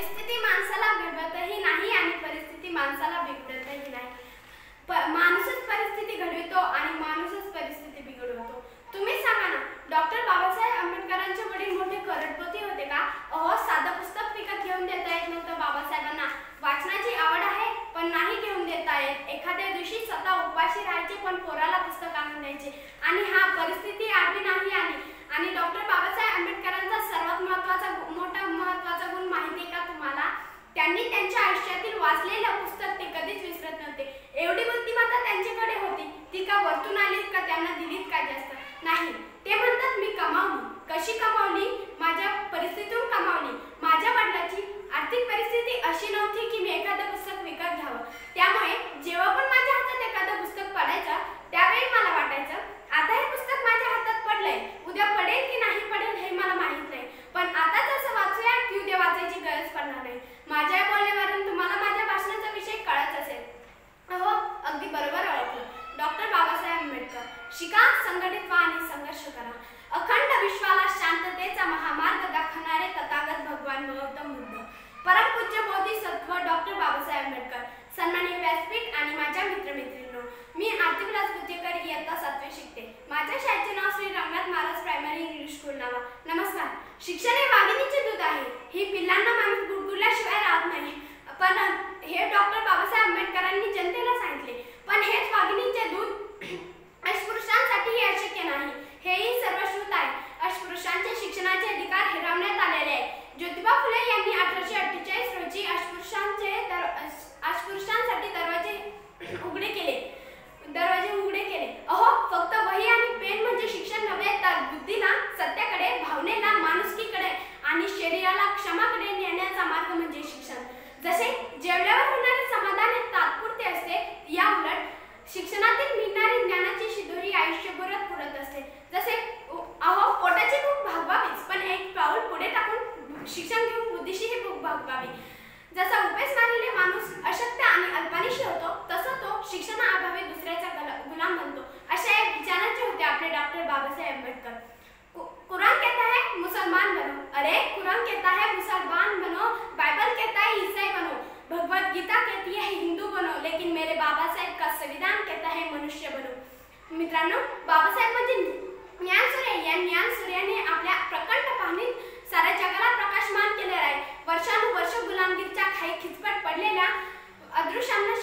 परिस्थिती माणसाला घडवतही नाही आणि परिस्थिती माणसाला बिघडवतही नाही. माणूसच परिस्थिती घडवितो आणि माणूसच परिस्थिती बिघडवतो. तुम्ही सांगा ना, डॉक्टर बाबासाहेब आंबेडकरांचे वडील मोठे करोडपती होते का? साधं पुस्तक विकत घेऊन देता येत नव्हतं बाबासाहेबांना. वाचनाची आवड आहे पण नाही घेऊन देता येत. एखाद्या दिवशी स्वतः उपाशी राहायचे पण पोराला पुस्तक आणून द्यायचे. आणि हा परिस्थिती आडवी नाही आली. आणि डॉक्टर बाबासाहेब आंबेडकरांचा सर्वात महत्त्वाचा गुण माहिती आहे का तुम्हाला? त्यांनी त्यांच्या आयुष्यातील वाचलेलं पुस्तक ते कधीच विसरत नव्हते. एवढी बुद्धिमत्ता त्यांच्याकडे होती. ती का वरतून आलीत का त्यांना दिलीत का जास्त? नाही. ते म्हणतात मी कमावली. कशी कमावली? माझ्या परिस्थितीतून कमावली. माझ्या वडिलांची आर्थिक परिस्थिती अशी नव्हती की मी एखादं पुस्तक विकत घ्यावं. त्यामुळे जेव्हा पण माझ्या हातात एखादं पुस्तक पडायचं त्यावेळी मला वाटायचं आता हे पुस्तक माझ्या हातात पडलंय, उद्या पडेल की नाही पडेल हे मला माहित नाही, पण आताच असं वाचूया की उद्या वाचायची गरज पडणार नाही. माझ्या बोलण्यावरून तुम्हाला माझ्या भाषणाचा विषय कळत असेल. अगदी बरोबर ओळखलं. डॉक्टर बाबासाहेब आंबेडकर. शिका, संघटित व्हा आणि संघर्ष करा. अखंड विश्वाला शांततेचा महामार्ग दाखवणारे तथागत भगवान गौतम बुद्ध. परमपूज्य बोधिसत्व डॉक्टर बाबासाहेब आंबेडकर. सन्माननीय व्यासपीठ आणि माझ्या मित्रमैत्रिणींनो, मी आरती विलास गुज्जेकर, इयत्ता 7वी शिकते. माझ्या शाळेचे नाव Shri Ranganath Maharaj primary English school नावा. नमस्कार. शिक्षण हे वाघिणीचे दूध आहे. ही पिल्लांना माणूस गुडगुडल्याशिवाय राहत नाही. पण हे डॉक्टर बाबासाहेब आंबेडकरांनी जनतेला सांगितले. पण हेच वाघिणीचे दूध अस्पृश्यांसाठी अशक्य नाही. हेही सर्वश्रुत आहे. अस्पृश्यांचे शिक्षणाचे अधिकार हिरावण्यात आलेले आहे. ज्योतिबा फुले यांनी 1848 रोजी अस्पृश्यांसाठी दरवाजे उघडे केले. फक्त वही आणि पेन म्हणजे शिक्षण नव्हे, तर बुद्धीला सत्याकडे, भावनेला माणुसकीकडे आणि शरीराला क्षमाकडे नेण्याचा मार्ग म्हणजे शिक्षण. जसे जेवल्यावर होणारे समाधान हे तात्पुरते असते, या उलट शिक्षणातील मिळणारी ज्ञानाची शिदोरी आयुष्यभर पुरत असते. जसे पोटाची भूक भागवावीच, पण एक पाऊल पुढे टाकून शिक्षण घेऊन बुद्धीशी ही भूक भागवावी. जसा उपेस मारलेले माणूस अशक्त आणि अल्पानिशी होतो, तसं तो शिक्षणाअभावी दुसऱ्याचा गुलाम बनतो. अशा एक विचारांचे होते आपले डॉक्टर बाबासाहेब आंबेडकर. कुरान कहता है मुसलमान बनो. अरे कुरान कहता है मुसलमान बनो, बाइबल कहता है ईसाई बनो, भगवत गीता कहती है हिंदू बनो, लेकिन मेरे बाबासाहेब का संविधान कहता है मनुष्य बनो. मित्रांनो, बाबासाहेब म्हणजे ज्ञानसूर्य. या ज्ञानसूर्याने आपल्या प्रकट पाहणीत साऱ्या जगाला प्रकाशमान केले आहे. वर्षानुवर्ष गुलामगिरीच्या खाई खिचपट पडलेल्या अदृश्यांना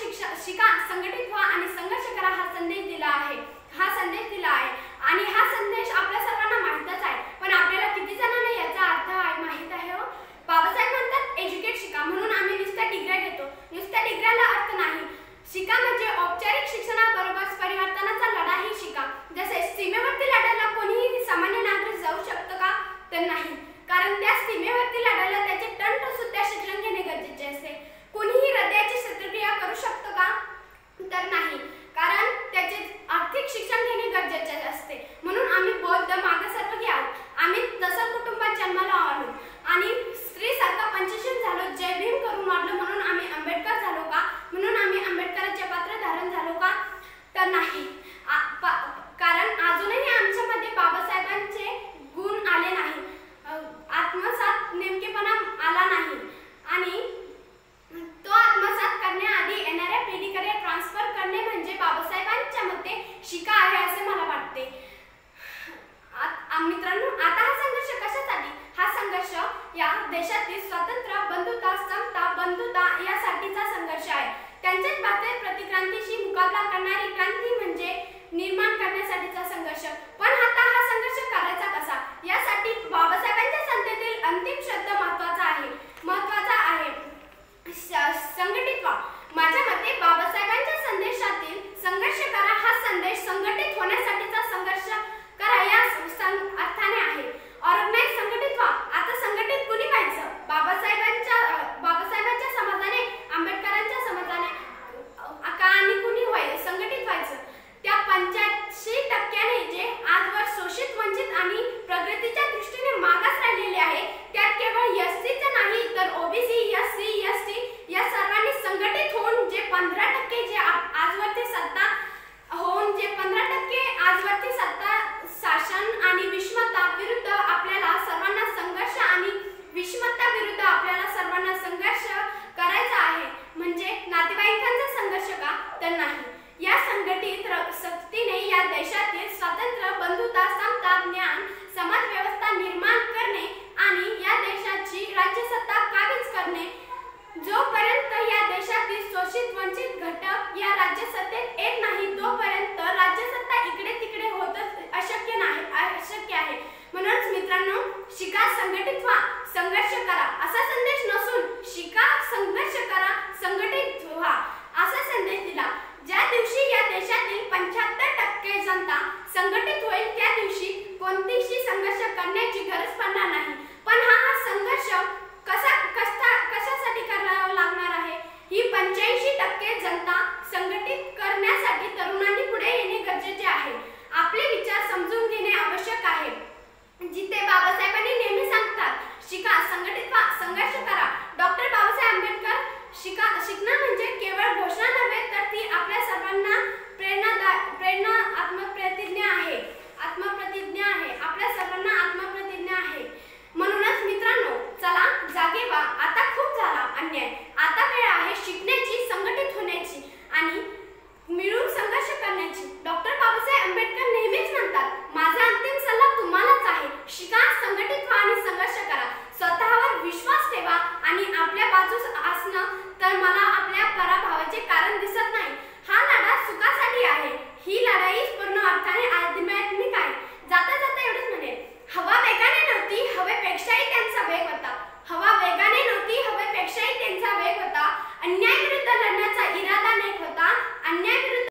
शिका, संघटित व्हा आणि संघर्ष करा हा संदेश दिला आहे. आणि हा संदेश आपल्या सर्वांना माहीतच आहे, पण आपल्याला किती जणांना याचा अर्थ माहीत आहे हो? बाबासाहेब म्हणतात एज्युकेट शिका, म्हणून आम्ही नुसत्या डिग्र्या घेतो. नुसत्या डिग्र्याला अर्थ नाही. शिका म्हणजे औपचारिक शिक्षणाबरोबर परिवर्तनाचा लढाही शिका. जसे सीमेवरती लढायला कोणीही सामान्य नागरिक जाऊ शकतो का? तर नाही, कारण त्या सीमेवरती लढायला त्याचे तंट सुद्धा शिक्षण घेणे गरजेचे असते. कोणीही हृदयाची शस्त्रक्रिया करू शकतो का? तर नाही, कारण त्याचे आर्थिक शिक्षण घेणे गरजेचे असते. म्हणून आम्ही बौद्ध मागासवर्गीय आहोत. आम्ही तसं कुटुंबात जन्माला आलो आणि निघा, संघटित व्हा, संघर्ष करा असा संदेश